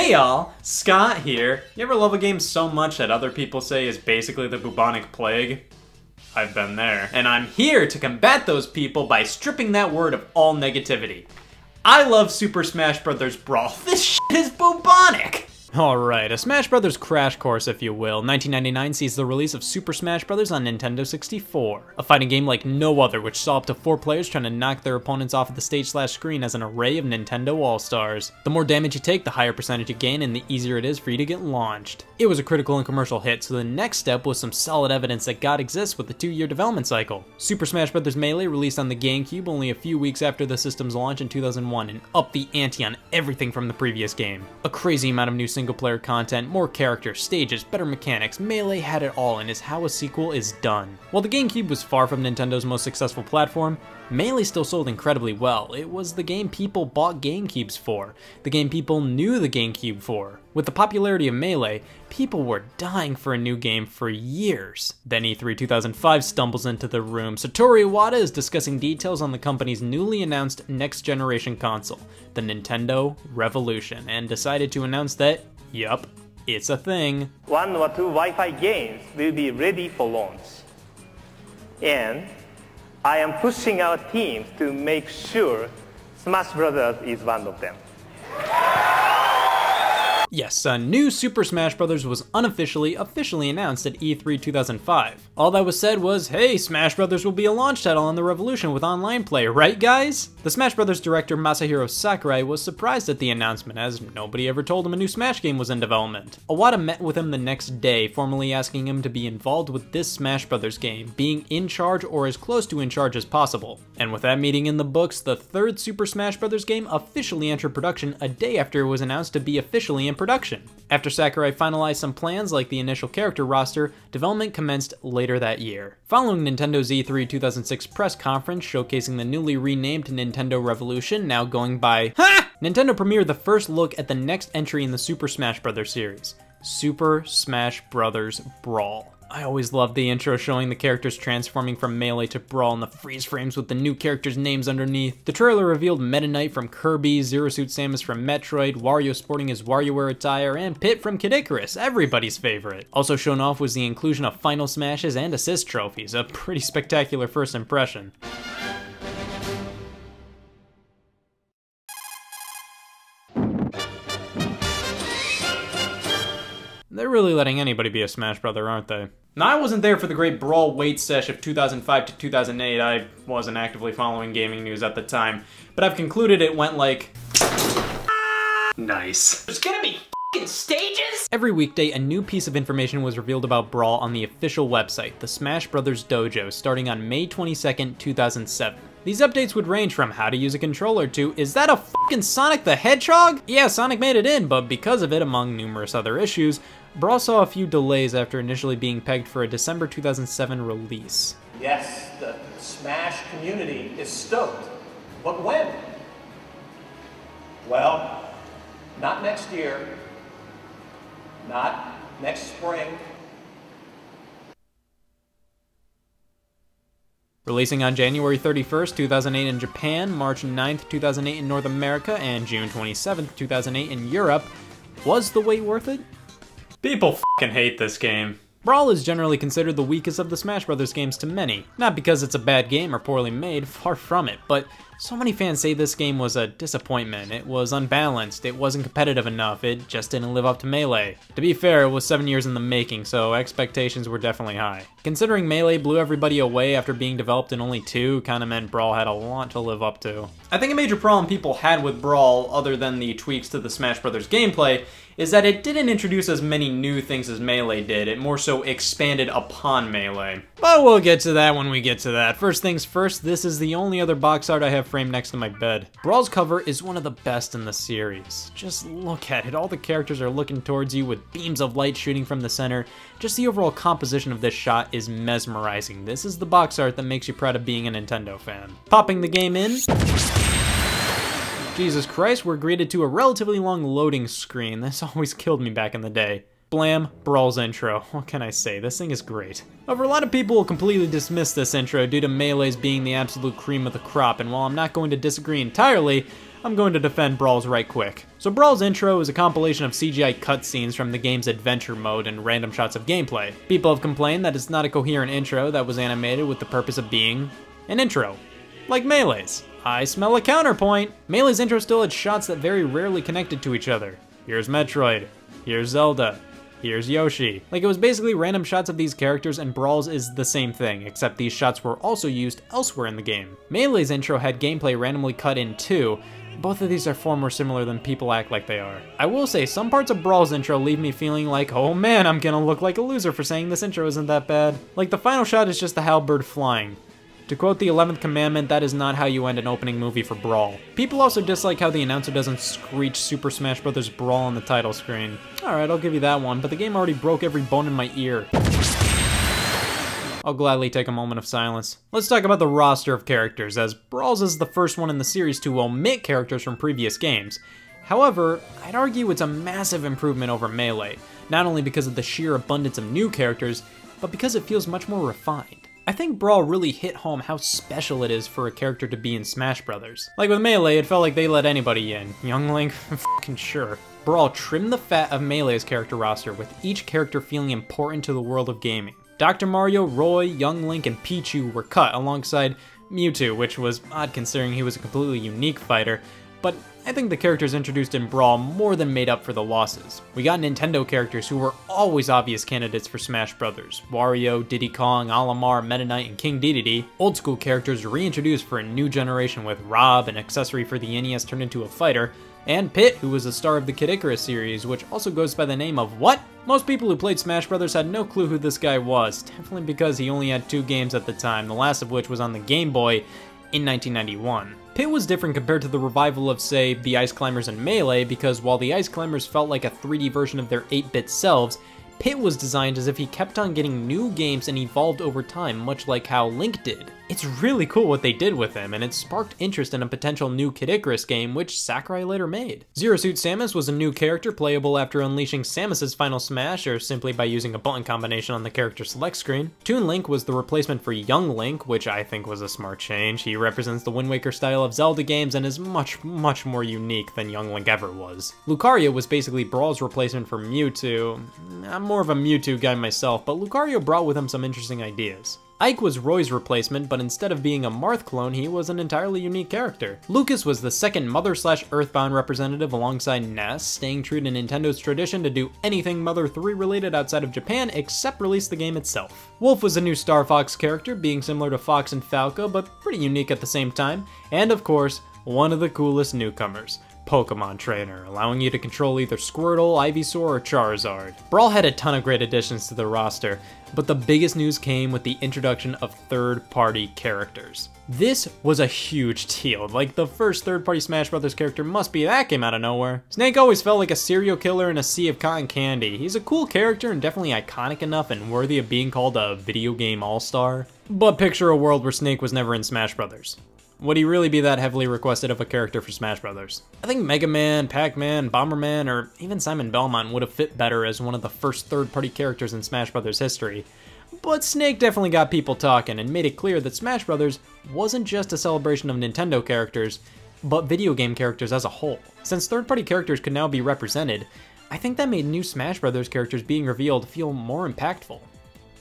Hey y'all, Scott here. You ever love a game so much that other people say is basically the bubonic plague? I've been there. And I'm here to combat those people by stripping that word of all negativity. I love Super Smash Bros. Brawl. This shit is bubonic! Alright, a Smash Bros. Crash course, if you will. 1999 sees the release of Super Smash Bros. On Nintendo 64. A fighting game like no other, which saw up to 4 players trying to knock their opponents off of the stage/screen as an array of Nintendo All-Stars. The more damage you take, the higher percentage you gain, and the easier it is for you to get launched. It was a critical and commercial hit, so the next step was some solid evidence that God exists with a 2-year development cycle. Super Smash Bros. Melee released on the GameCube only a few weeks after the system's launch in 2001 and upped the ante on everything from the previous game. A crazy amount of new single-player content, more characters, stages, better mechanics. Melee had it all and is how a sequel is done. While the GameCube was far from Nintendo's most successful platform, Melee still sold incredibly well. It was the game people bought GameCubes for, the game people knew the GameCube for. With the popularity of Melee, people were dying for a new game for years. Then E3 2005 stumbles into the room. Satoru Iwata is discussing details on the company's newly announced next-generation console, the Nintendo Revolution, and decided to announce that, yup, it's a thing. 1 or 2 Wi-Fi games will be ready for launch. And I am pushing our teams to make sure Smash Bros. Is one of them. Yes, a new Super Smash Bros. Was officially announced at E3 2005. All that was said was, hey, Smash Bros. Will be a launch title on the Revolution with online play, right guys? The Smash Bros. Director Masahiro Sakurai was surprised at the announcement, as nobody ever told him a new Smash game was in development. Iwata met with him the next day, formally asking him to be involved with this Smash Bros. Game, being in charge or as close to in charge as possible. And with that meeting in the books, the third Super Smash Bros. Game officially entered production a day after it was announced to be officially in production. After Sakurai finalized some plans like the initial character roster, development commenced later that year. Following Nintendo's E3 2006 press conference showcasing the newly renamed Nintendo Revolution, now going by Nintendo premiered the first look at the next entry in the Super Smash Bros. Series, Super Smash Bros. Brawl. I always loved the intro showing the characters transforming from Melee to Brawl and the freeze frames with the new characters' names underneath. The trailer revealed Meta Knight from Kirby, Zero Suit Samus from Metroid, Wario sporting his WarioWare attire, and Pit from Kid Icarus, everybody's favorite. Also shown off was the inclusion of Final Smashes and Assist trophies, a pretty spectacular first impression. They're really letting anybody be a Smash Brother, aren't they? Now, I wasn't there for the great Brawl wait sesh of 2005 to 2008. I wasn't actively following gaming news at the time, but I've concluded it went like... Nice. There's gonna be f***ing stages? Every weekday, a new piece of information was revealed about Brawl on the official website, the Smash Brothers Dojo, starting on May 22nd, 2007. These updates would range from how to use a controller to, is that a f***ing Sonic the Hedgehog? Yeah, Sonic made it in, but because of it, among numerous other issues, Brawl saw a few delays after initially being pegged for a December 2007 release. Yes, the Smash community is stoked, but when? Well, not next year, not next spring. Releasing on January 31st, 2008 in Japan, March 9th, 2008 in North America, and June 27th, 2008 in Europe, was the wait worth it? People f***ing hate this game. Brawl is generally considered the weakest of the Smash Bros. Games to many. Not because it's a bad game or poorly made, far from it, but so many fans say this game was a disappointment. It was unbalanced, it wasn't competitive enough, it just didn't live up to Melee. To be fair, it was 7 years in the making, so expectations were definitely high. Considering Melee blew everybody away after being developed in only 2, kinda meant Brawl had a lot to live up to. I think a major problem people had with Brawl, other than the tweaks to the Smash Bros. Gameplay, is that it didn't introduce as many new things as Melee did, it more so expanded upon Melee. But we'll get to that when we get to that. First things first, this is the only other box art I have framed next to my bed. Brawl's cover is one of the best in the series. Just look at it, all the characters are looking towards you with beams of light shooting from the center. Just the overall composition of this shot is mesmerizing. This is the box art that makes you proud of being a Nintendo fan. Popping the game in. Jesus Christ, we're greeted to a relatively long loading screen. This always killed me back in the day. Blam, Brawls Intro. What can I say? This thing is great. However, a lot of people will completely dismiss this intro due to Melee's being the absolute cream of the crop, and while I'm not going to disagree entirely, I'm going to defend Brawls right quick. So Brawls Intro is a compilation of CGI cutscenes from the game's adventure mode and random shots of gameplay. People have complained that it's not a coherent intro that was animated with the purpose of being an intro. Like Melee's. I smell a counterpoint. Melee's intro still had shots that very rarely connected to each other. Here's Metroid. Here's Zelda. Here's Yoshi. Like, it was basically random shots of these characters, and Brawls is the same thing, except these shots were also used elsewhere in the game. Melee's intro had gameplay randomly cut in too. Both of these are far more similar than people act like they are. I will say, some parts of Brawl's intro leave me feeling like, oh man, I'm gonna look like a loser for saying this intro isn't that bad. Like, the final shot is just the halberd flying. To quote the 11th commandment, that is not how you end an opening movie for Brawl. People also dislike how the announcer doesn't screech Super Smash Bros. Brawl on the title screen. Alright, I'll give you that one, but the game already broke every bone in my ear. I'll gladly take a moment of silence. Let's talk about the roster of characters, as Brawls is the first one in the series to omit characters from previous games. However, I'd argue it's a massive improvement over Melee, not only because of the sheer abundance of new characters, but because it feels much more refined. I think Brawl really hit home how special it is for a character to be in Smash Brothers. Like with Melee, it felt like they let anybody in. Young Link? Fucking sure. Brawl trimmed the fat of Melee's character roster, with each character feeling important to the world of gaming. Dr. Mario, Roy, Young Link, and Pichu were cut alongside Mewtwo, which was odd considering he was a completely unique fighter, but I think the characters introduced in Brawl more than made up for the losses. We got Nintendo characters who were always obvious candidates for Smash Brothers: Wario, Diddy Kong, Olimar, Meta Knight, and King Dedede. Old school characters reintroduced for a new generation, with Rob, an accessory for the NES turned into a fighter, and Pit, who was the star of the Kid Icarus series, which also goes by the name of what? Most people who played Smash Brothers had no clue who this guy was, definitely because he only had 2 games at the time, the last of which was on the Game Boy in 1991. Pit was different compared to the revival of, say, the Ice Climbers and Melee, because while the Ice Climbers felt like a 3D version of their 8-bit selves, Pit was designed as if he kept on getting new games and evolved over time, much like how Link did. It's really cool what they did with him, and it sparked interest in a potential new Kid Icarus game, which Sakurai later made. Zero Suit Samus was a new character playable after unleashing Samus's final smash, or simply by using a button combination on the character select screen. Toon Link was the replacement for Young Link, which I think was a smart change. He represents the Wind Waker style of Zelda games and is much more unique than Young Link ever was. Lucario was basically Brawl's replacement for Mewtwo. I'm more of a Mewtwo guy myself, but Lucario brought with him some interesting ideas. Ike was Roy's replacement, but instead of being a Marth clone, he was an entirely unique character. Lucas was the second Mother/Earthbound representative alongside Ness, staying true to Nintendo's tradition to do anything Mother 3 related outside of Japan except release the game itself. Wolf was a new Star Fox character, being similar to Fox and Falco, but pretty unique at the same time. And of course, one of the coolest newcomers, Pokemon Trainer, allowing you to control either Squirtle, Ivysaur, or Charizard. Brawl had a ton of great additions to the roster, but the biggest news came with the introduction of third-party characters. This was a huge deal. Like, the first third-party Smash Brothers character must be that came out of nowhere. Snake always felt like a serial killer in a sea of cotton candy. He's a cool character and definitely iconic enough and worthy of being called a video game all-star. But picture a world where Snake was never in Smash Brothers. Would he really be that heavily requested of a character for Smash Brothers? I think Mega Man, Pac-Man, Bomberman, or even Simon Belmont would have fit better as one of the first third-party characters in Smash Brothers history. But Snake definitely got people talking and made it clear that Smash Brothers wasn't just a celebration of Nintendo characters, but video game characters as a whole. Since third-party characters could now be represented, I think that made new Smash Brothers characters being revealed feel more impactful.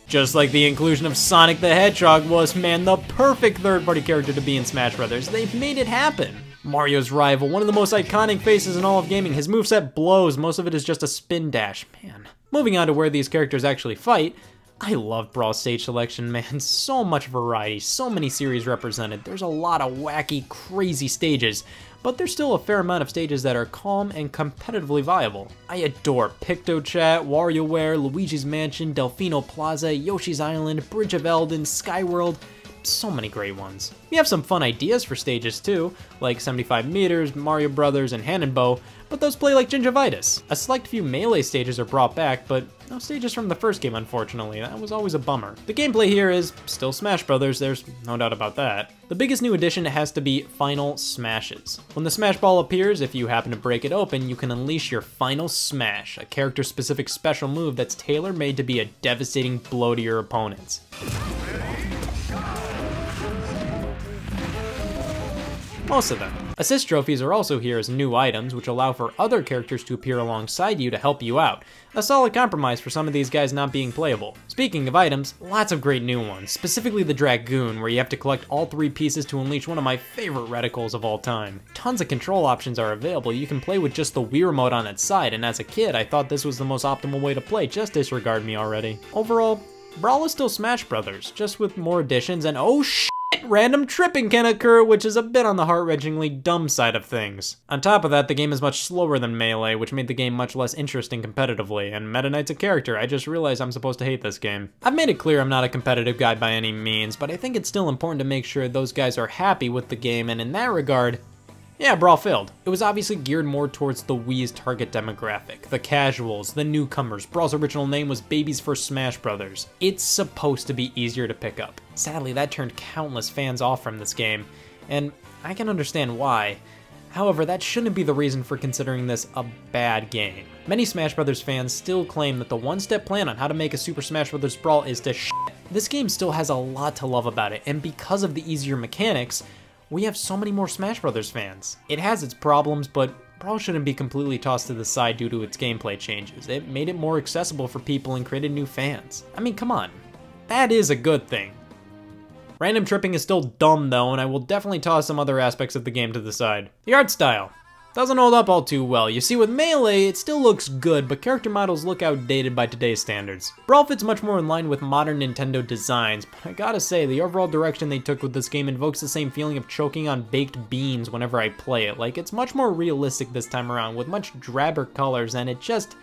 Just like the inclusion of Sonic the Hedgehog was, man, the perfect third-party character to be in Smash Brothers. They've made it happen. Mario's rival, one of the most iconic faces in all of gaming. His moveset blows, most of it is just a spin dash, man. Moving on to where these characters actually fight, I love Brawl's stage selection, man. So much variety, so many series represented. There's a lot of wacky, crazy stages, but there's still a fair amount of stages that are calm and competitively viable. I adore PictoChat, WarioWare, Luigi's Mansion, Delfino Plaza, Yoshi's Island, Bridge of Eldin, Skyworld, so many great ones. We have some fun ideas for stages too, like 75 meters, Mario Brothers, and Hand and Bow, but those play like gingivitis. A select few Melee stages are brought back, but no stages from the first game, unfortunately. That was always a bummer. The gameplay here is still Smash Brothers, there's no doubt about that. The biggest new addition has to be Final Smashes. When the Smash Ball appears, if you happen to break it open, you can unleash your Final Smash, a character-specific special move that's tailor-made to be a devastating blow to your opponents. Most of them. Assist trophies are also here as new items, which allow for other characters to appear alongside you to help you out. A solid compromise for some of these guys not being playable. Speaking of items, lots of great new ones, specifically the Dragoon, where you have to collect all 3 pieces to unleash one of my favorite reticles of all time. Tons of control options are available. You can play with just the Wii remote on its side, and as a kid, I thought this was the most optimal way to play. Just disregard me already. Overall, Brawl is still Smash Brothers, just with more additions, and oh shit, random tripping can occur, which is a bit on the heart-wrenchingly dumb side of things. On top of that, the game is much slower than Melee, which made the game much less interesting competitively, and Meta Knight's a character. I just realized I'm supposed to hate this game. I've made it clear I'm not a competitive guy by any means, but I think it's still important to make sure those guys are happy with the game, and in that regard, yeah, Brawl failed. It was obviously geared more towards the Wii's target demographic, the casuals, the newcomers. Brawl's original name was Baby's First Smash Brothers. It's supposed to be easier to pick up. Sadly, that turned countless fans off from this game, and I can understand why. However, that shouldn't be the reason for considering this a bad game. Many Smash Brothers fans still claim that the one-step plan on how to make a Super Smash Bros. Brawl is to shit. This game still has a lot to love about it, and because of the easier mechanics, we have so many more Smash Brothers fans. It has its problems, but Brawl shouldn't be completely tossed to the side due to its gameplay changes. It made it more accessible for people and created new fans. I mean, come on. That is a good thing. Random tripping is still dumb though, and I will definitely toss some other aspects of the game to the side. The art style doesn't hold up all too well. You see, with Melee, it still looks good, but character models look outdated by today's standards. Brawl fits much more in line with modern Nintendo designs, but I gotta say, the overall direction they took with this game invokes the same feeling of choking on baked beans whenever I play it. Like, it's much more realistic this time around, with much drabber colors, and it just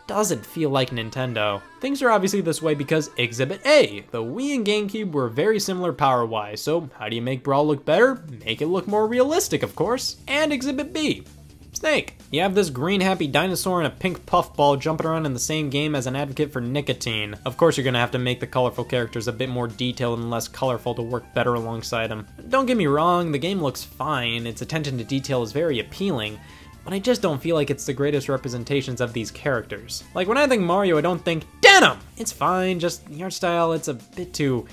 doesn't feel like Nintendo. Things are obviously this way because Exhibit A, the Wii and GameCube were very similar power-wise, so how do you make Brawl look better? Make it look more realistic, of course. And Exhibit B, Snake. You have this green happy dinosaur and a pink puffball jumping around in the same game as an advocate for nicotine. Of course you're gonna have to make the colorful characters a bit more detailed and less colorful to work better alongside them. Don't get me wrong, the game looks fine, its attention to detail is very appealing, but I just don't feel like it's the greatest representations of these characters. Like, when I think Mario, I don't think denim! It's fine, just the art style, it's a bit too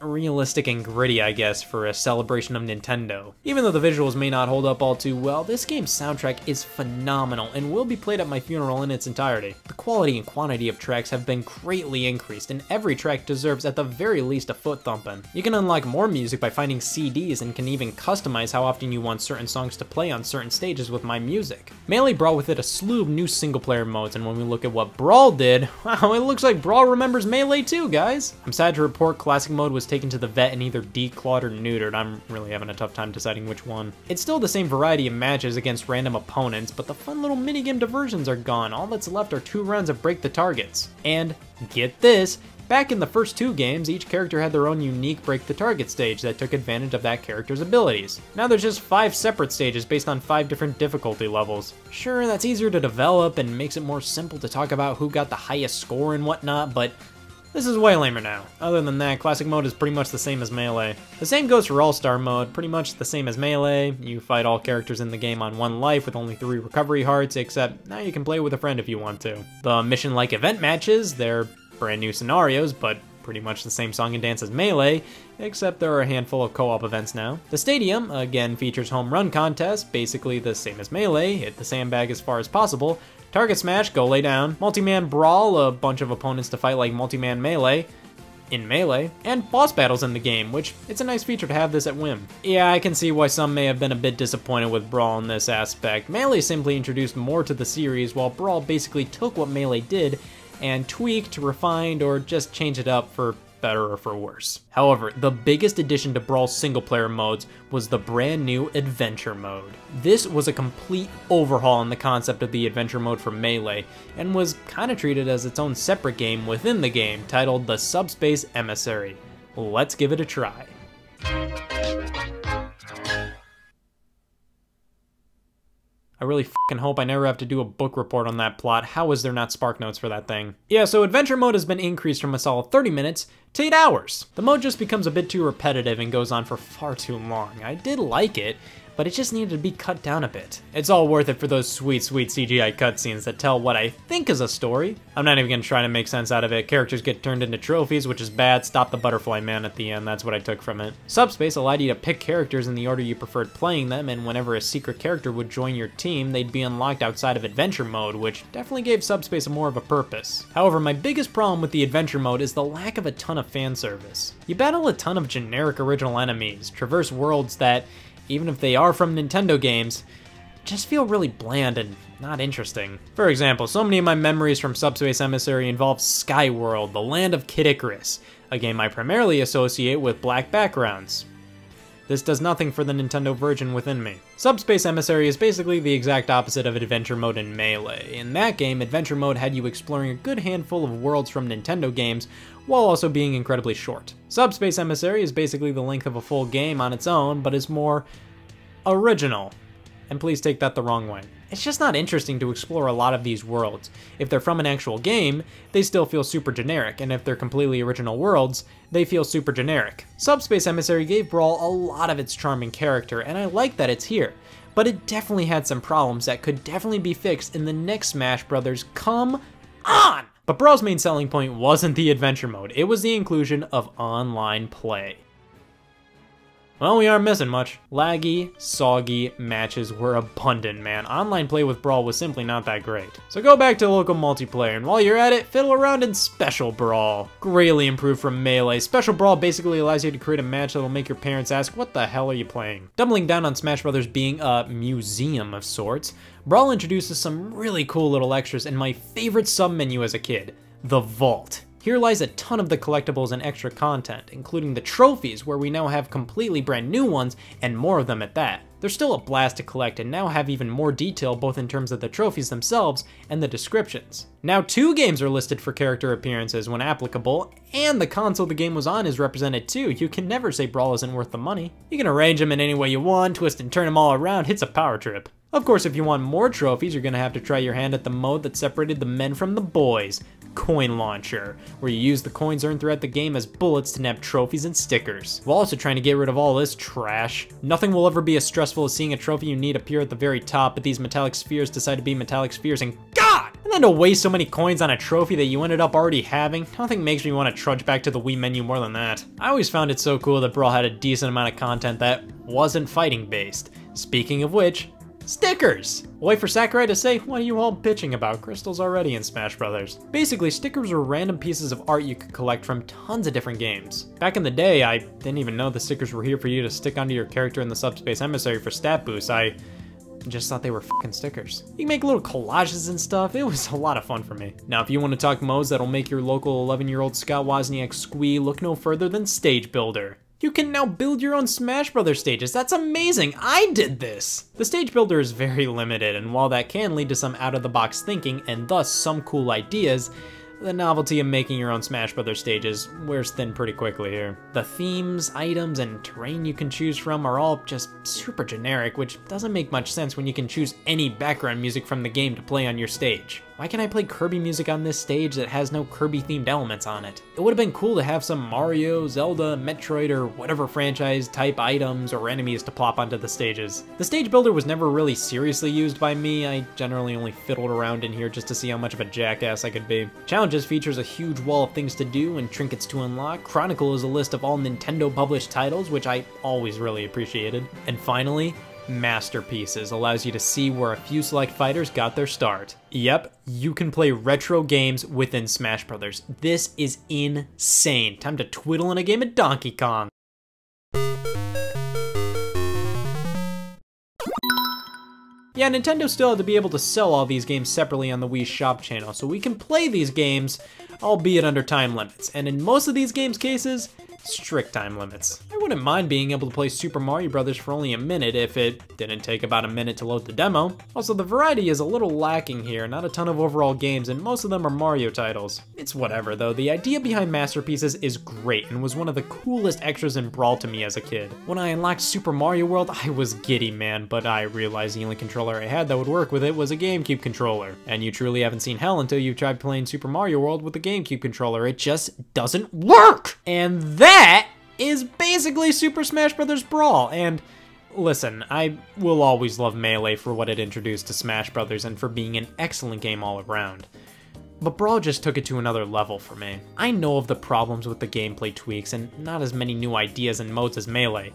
realistic and gritty, I guess, for a celebration of Nintendo. Even though the visuals may not hold up all too well, this game's soundtrack is phenomenal and will be played at my funeral in its entirety. The quality and quantity of tracks have been greatly increased, and every track deserves at the very least a foot thumping. You can unlock more music by finding CDs and can even customize how often you want certain songs to play on certain stages with My Music. Melee brought with it a slew of new single-player modes, and when we look at what Brawl did, wow, it looks like Brawl remembers Melee too, guys! I'm sad to report Classic Mode was taken to the vet and either declawed or neutered. I'm really having a tough time deciding which one. It's still the same variety of matches against random opponents, but the fun little minigame diversions are gone. All that's left are 2 rounds of Break the Targets. And, get this, back in the first 2 games, each character had their own unique Break the Target stage that took advantage of that character's abilities. Now there's just 5 separate stages based on 5 different difficulty levels. Sure, that's easier to develop and makes it more simple to talk about who got the highest score and whatnot, but this is way lamer now. Other than that, Classic Mode is pretty much the same as Melee. The same goes for All-Star Mode, pretty much the same as Melee. You fight all characters in the game on 1 life with only 3 recovery hearts, except now you can play with a friend if you want to. The mission-like event matches, they're brand new scenarios, but pretty much the same song and dance as Melee, except there are a handful of co-op events now. The stadium, again, features home run contests, basically the same as Melee, hit the sandbag as far as possible. Target Smash, go lay down. Multi-man Brawl, a bunch of opponents to fight like Multi-man Melee in Melee, and boss battles in the game, which it's a nice feature to have this at whim. Yeah, I can see why some may have been a bit disappointed with Brawl in this aspect. Melee simply introduced more to the series, while Brawl basically took what Melee did and tweaked, refined, or just changed it up for better or for worse. However, the biggest addition to Brawl's single-player modes was the brand new Adventure Mode. This was a complete overhaul in the concept of the Adventure Mode for Melee, and was kinda treated as its own separate game within the game, titled the Subspace Emissary. Let's give it a try. I really fucking hope I never have to do a book report on that plot. How is there not spark notes for that thing? Yeah, so Adventure Mode has been increased from a solid 30 minutes to 8 hours. The mode just becomes a bit too repetitive and goes on for far too long. I did like it, but it just needed to be cut down a bit. It's all worth it for those sweet, sweet CGI cutscenes that tell what I think is a story. I'm not even gonna try to make sense out of it. Characters get turned into trophies, which is bad. Stop the butterfly man at the end, that's what I took from it. Subspace allowed you to pick characters in the order you preferred playing them, and whenever a secret character would join your team, they'd be unlocked outside of adventure mode, which definitely gave Subspace more of a purpose. However, my biggest problem with the adventure mode is the lack of a ton of fan service. You battle a ton of generic original enemies, traverse worlds that, even if they are from Nintendo games, just feel really bland and not interesting. For example, so many of my memories from Subspace Emissary involve Skyworld, the land of Kid Icarus, a game I primarily associate with black backgrounds. This does nothing for the Nintendo virgin within me. Subspace Emissary is basically the exact opposite of adventure mode in Melee. In that game, adventure mode had you exploring a good handful of worlds from Nintendo games, while also being incredibly short. Subspace Emissary is basically the length of a full game on its own, but is more original. And please take that the wrong way. It's just not interesting to explore a lot of these worlds. If they're from an actual game, they still feel super generic, and if they're completely original worlds, they feel super generic. Subspace Emissary gave Brawl a lot of its charming character, and I like that it's here, but it definitely had some problems that could definitely be fixed in the next Smash Brothers. Come on! But Brawl's main selling point wasn't the adventure mode, it was the inclusion of online play. Well, we aren't missing much. Laggy, soggy matches were abundant, man. Online play with Brawl was simply not that great. So go back to local multiplayer, and while you're at it, fiddle around in Special Brawl. Greatly improved from Melee, Special Brawl basically allows you to create a match that'll make your parents ask, what the hell are you playing? Doubling down on Smash Brothers being a museum of sorts, Brawl introduces some really cool little extras in my favorite sub-menu as a kid, the Vault. Here lies a ton of the collectibles and extra content, including the trophies, where we now have completely brand new ones, and more of them at that. They're still a blast to collect and now have even more detail both in terms of the trophies themselves and the descriptions. Now 2 games are listed for character appearances when applicable, and the console the game was on is represented too. You can never say Brawl isn't worth the money. You can arrange them in any way you want, twist and turn them all around, it's a power trip. Of course, if you want more trophies, you're gonna have to try your hand at the mode that separated the men from the boys, Coin Launcher, where you use the coins earned throughout the game as bullets to nab trophies and stickers, while also trying to get rid of all this trash. Nothing will ever be as stressful as seeing a trophy you need appear at the very top, but these metallic spheres decide to be metallic spheres, and God! And then to waste so many coins on a trophy that you ended up already having, nothing makes me want to trudge back to the Wii menu more than that. I always found it so cool that Brawl had a decent amount of content that wasn't fighting based. Speaking of which, stickers! Wait for Sakurai to say, what are you all bitching about? Crystal's already in Smash Brothers. Basically, stickers were random pieces of art you could collect from tons of different games. Back in the day, I didn't even know the stickers were here for you to stick onto your character in the Subspace Emissary for stat boosts. I just thought they were fucking stickers. You can make little collages and stuff. It was a lot of fun for me. Now, if you want to talk modes that'll make your local 11-year-old Scott Wozniak squee, look no further than Stage Builder. You can now build your own Smash Brothers stages. That's amazing. I did this. The stage builder is very limited, and while that can lead to some out-of-the-box thinking and thus some cool ideas, the novelty of making your own Smash Brothers stages wears thin pretty quickly here. The themes, items, and terrain you can choose from are all just super generic, which doesn't make much sense when you can choose any background music from the game to play on your stage. Why can't I play Kirby music on this stage that has no Kirby-themed elements on it? It would have been cool to have some Mario, Zelda, Metroid, or whatever franchise type items or enemies to plop onto the stages. The stage builder was never really seriously used by me. I generally only fiddled around in here just to see how much of a jackass I could be. Challenges features a huge wall of things to do and trinkets to unlock. Chronicle is a list of all Nintendo published titles, which I always really appreciated. And finally, Masterpieces allows you to see where a few select fighters got their start. Yep, you can play retro games within Smash Brothers. This is insane. Time to twiddle in a game of Donkey Kong. Yeah, Nintendo still had to be able to sell all these games separately on the Wii Shop channel, so we can play these games, albeit under time limits. And in most of these games' cases, strict time limits. I wouldn't mind being able to play Super Mario Brothers for only a minute if it didn't take about a minute to load the demo. Also, the variety is a little lacking here, not a ton of overall games, and most of them are Mario titles. It's whatever though, the idea behind Masterpieces is great and was one of the coolest extras in Brawl to me as a kid. When I unlocked Super Mario World, I was giddy, man, but I realized the only controller I had that would work with it was a GameCube controller. And you truly haven't seen hell until you've tried playing Super Mario World with a GameCube controller. It just doesn't work! And that is basically Super Smash Bros. Brawl, and Listen, I will always love Melee for what it introduced to Smash Bros. And for being an excellent game all around. But Brawl just took it to another level for me. I know of the problems with the gameplay tweaks and not as many new ideas and modes as Melee.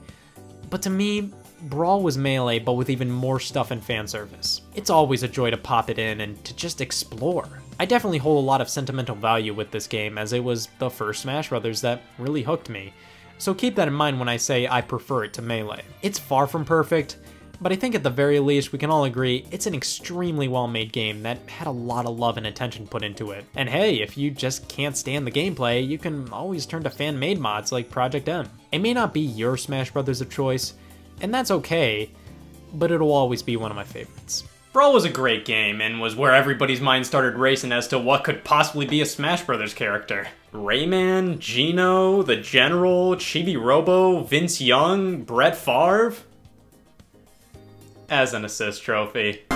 But to me, Brawl was Melee but with even more stuff and fan service. It's always a joy to pop it in and to just explore. I definitely hold a lot of sentimental value with this game as it was the first Smash Bros. That really hooked me. So keep that in mind when I say I prefer it to Melee. It's far from perfect, but I think at the very least we can all agree it's an extremely well-made game that had a lot of love and attention put into it. And hey, if you just can't stand the gameplay, you can always turn to fan-made mods like Project M. It may not be your Smash Bros. Of choice, and that's okay, but it'll always be one of my favorites. Brawl was a great game, and was where everybody's mind started racing as to what could possibly be a Smash Bros. Character. Rayman, Geno, the General, Chibi Robo, Vince Young, Brett Favre? As an assist trophy.